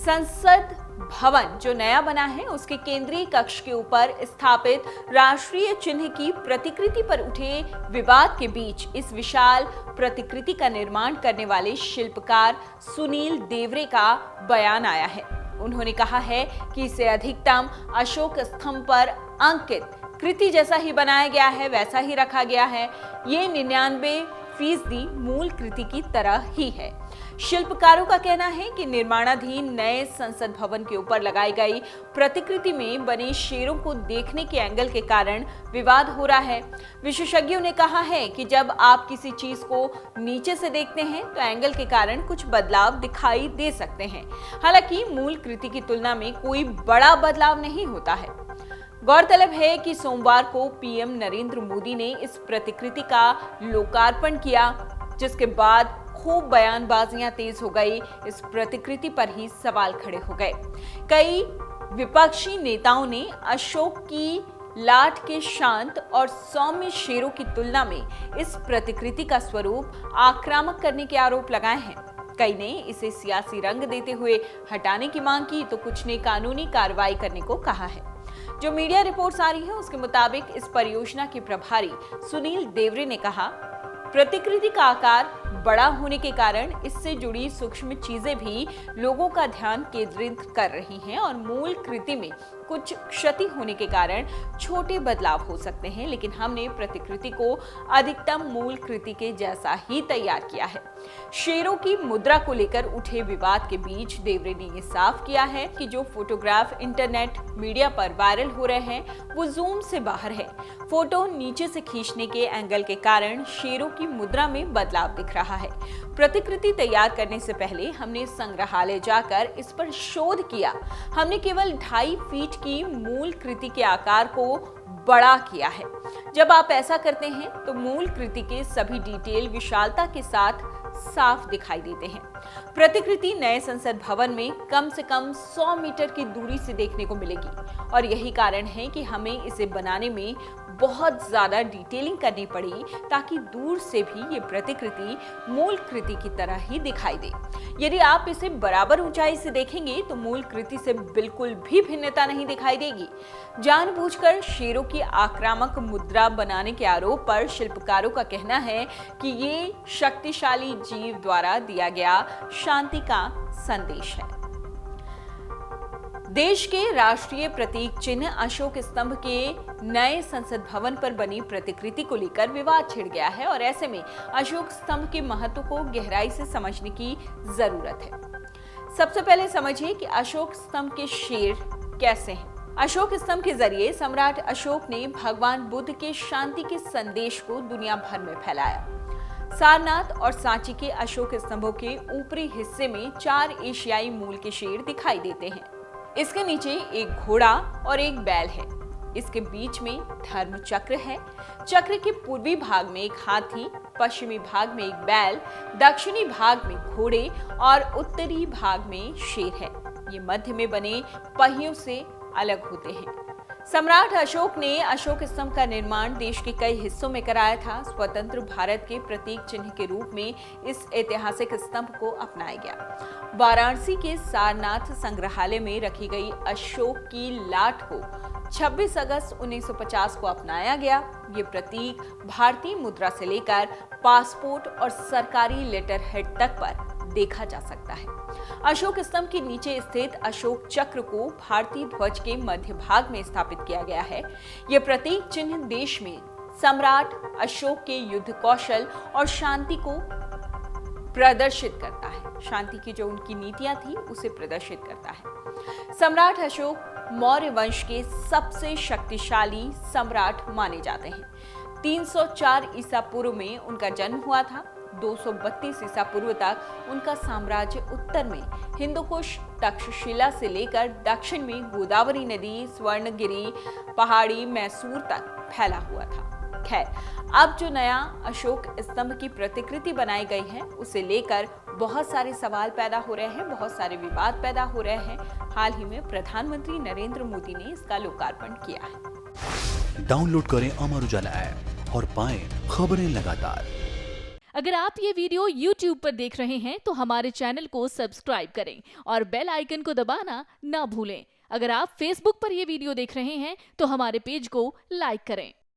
संसद भवन जो नया बना है उसके केंद्रीय कक्ष के ऊपर स्थापित राष्ट्रीय चिन्ह की प्रतिकृति पर उठे विवाद के बीच इस विशाल प्रतिकृति का निर्माण करने वाले शिल्पकार सुनील देवरे का बयान आया है। उन्होंने कहा है कि इसे अधिकतम अशोक स्तंभ पर अंकित कृति जैसा ही बनाया गया है, वैसा ही रखा गया है। ये 99% मूल कृति की तरह ही है। शिल्पकारों का कहना है कि निर्माणाधीन नए संसद भवन के ऊपर लगाई गई प्रतिकृति में बने शेरों को देखने के एंगल के कारण विवाद हो रहा है। विशेषज्ञों ने कहा है कि जब आप किसी चीज को नीचे से देखते हैं तो एंगल के कारण कुछ बदलाव दिखाई दे सकते हैं। हालांकि मूल कृति की तुलना में कोई बड़ा बदलाव नहीं होता है। गौरतलब है कि सोमवार को पीएम नरेंद्र मोदी ने इस प्रतिकृति का लोकार्पण किया, जिसके बाद खूब बयानबाजियां तेज हो गई। इस प्रतिकृति पर ही सवाल खड़े हो गए। कई विपक्षी नेताओं ने अशोक की लाट के शांत और सौम्य शेरों की तुलना में इस प्रतिकृति का स्वरूप आक्रामक करने के आरोप लगाए हैं। कई ने इसे सियासी रंग देते हुए हटाने की मांग की तो कुछ ने कानूनी कार्रवाई करने को कहा है। जो मीडिया रिपोर्ट्स आ रही है उसके मुताबिक इस परियोजना के प्रभारी सुनील देवरे ने कहा, प्रतिकृति का आकार बड़ा होने के कारण इससे जुड़ी सूक्ष्म चीजें भी लोगों का ध्यान केंद्रित कर रही हैं और मूल कृति में कुछ क्षति होने के कारण छोटे बदलाव हो सकते हैं, लेकिन हमने प्रतिकृति को अधिकतम मूल कृति के जैसा ही तैयार किया है। शेरों की मुद्रा को लेकर उठे विवाद के बीच देवरे ने ये साफ किया है कि जो फोटोग्राफ इंटरनेट मीडिया पर वायरल हो रहे हैं वो जूम से बाहर है। फोटो नीचे से खींचने के एंगल के कारण शेरों की मुद्रा में बदलाव दिख रहा है। प्रतिकृति तैयार करने से पहले हमने संग्रहालय जाकर इस पर शोध किया। हमने केवल 2.5 फीट की मूल कृति के आकार को बड़ा किया है। जब आप ऐसा करते हैं तो मूल कृति के सभी डिटेल विशालता के साथ साफ दिखाई देते हैं। प्रतिकृति नए संसद भवन में कम से कम 100 मीटर की दूरी से देखने को मिलेगी और यही कारण है कि हमें इसे बनाने में बहुत ज्यादा डिटेलिंग करनी पड़ी ताकि दूर से भी ये प्रतिकृति मूल कृति की तरह ही दिखाई दे। यदि आप इसे बराबर ऊंचाई से देखेंगे तो मूल कृति से बिल्कुल भी भिन्नता नहीं दिखाई देगी। जानबूझकर शेरों की आक्रामक मुद्रा बनाने के आरोप पर शिल्पकारों का कहना है कि ये शक्तिशाली जीव द्वारा दिया गया शांति का संदेश है। देश के राष्ट्रीय प्रतीक चिन्ह अशोक स्तंभ के नए संसद भवन पर बनी प्रतिकृति को लेकर विवाद छिड़ गया है और ऐसे में अशोक स्तंभ के महत्व को गहराई से समझने की जरूरत है। सबसे पहले समझिए कि अशोक स्तंभ के शेर कैसे हैं। अशोक स्तंभ के जरिए सम्राट अशोक ने भगवान बुद्ध के शांति के संदेश को दुनिया भर में फैलाया। सारनाथ और सांची के अशोक स्तंभों के ऊपरी हिस्से में 4 एशियाई मूल के शेर दिखाई देते हैं। इसके नीचे एक घोड़ा और एक बैल है। इसके बीच में धर्म चक्र है। चक्र के पूर्वी भाग में एक हाथी, पश्चिमी भाग में एक बैल, दक्षिणी भाग में घोड़े और उत्तरी भाग में शेर है। ये मध्य में बने पहियों से अलग होते हैं। सम्राट अशोक ने अशोक स्तंभ का निर्माण देश के कई हिस्सों में कराया था। स्वतंत्र भारत के प्रतीक चिन्ह के रूप में इस ऐतिहासिक स्तंभ को अपनाया गया। वाराणसी के सारनाथ संग्रहालय में रखी गई अशोक की लाट को 26 अगस्त 1950 को अपनाया गया। ये प्रतीक भारतीय मुद्रा से लेकर पासपोर्ट और सरकारी लेटर हेड तक पर देखा जा सकता है। अशोक स्तंभ के नीचे स्थित अशोक चक्र को भारतीय ध्वज के मध्य भाग में स्थापित किया गया है। यह प्रतीक चिन्ह देश में सम्राट अशोक के युद्ध कौशल और शांति को प्रदर्शित करता है। शांति की जो उनकी नीतियां थी उसे प्रदर्शित करता है। सम्राट अशोक मौर्य वंश के सबसे शक्तिशाली सम्राट माने जाते हैं। 304 ईसा पूर्व में उनका जन्म हुआ था। 232 ईसा पूर्व तक उनका साम्राज्य उत्तर में हिंदुकुश तक्षशिला से लेकर दक्षिण में गोदावरी नदी, स्वर्णगिरी पहाड़ी, मैसूर तक फैला हुआ था। खैर, अब जो नया अशोक स्तंभ की प्रतिकृति बनाई गई है उसे लेकर बहुत सारे सवाल पैदा हो रहे हैं, बहुत सारे विवाद पैदा हो रहे हैं। हाल ही में प्रधानमंत्री नरेंद्र मोदी ने इसका लोकार्पण किया है। डाउनलोड करें अमर उजाला ऐप और पाएं खबरें लगातार। अगर आप ये वीडियो YouTube पर देख रहे हैं तो हमारे चैनल को सब्सक्राइब करें और बेल आइकन को दबाना ना भूलें। अगर आप Facebook पर ये वीडियो देख रहे हैं तो हमारे पेज को लाइक करें।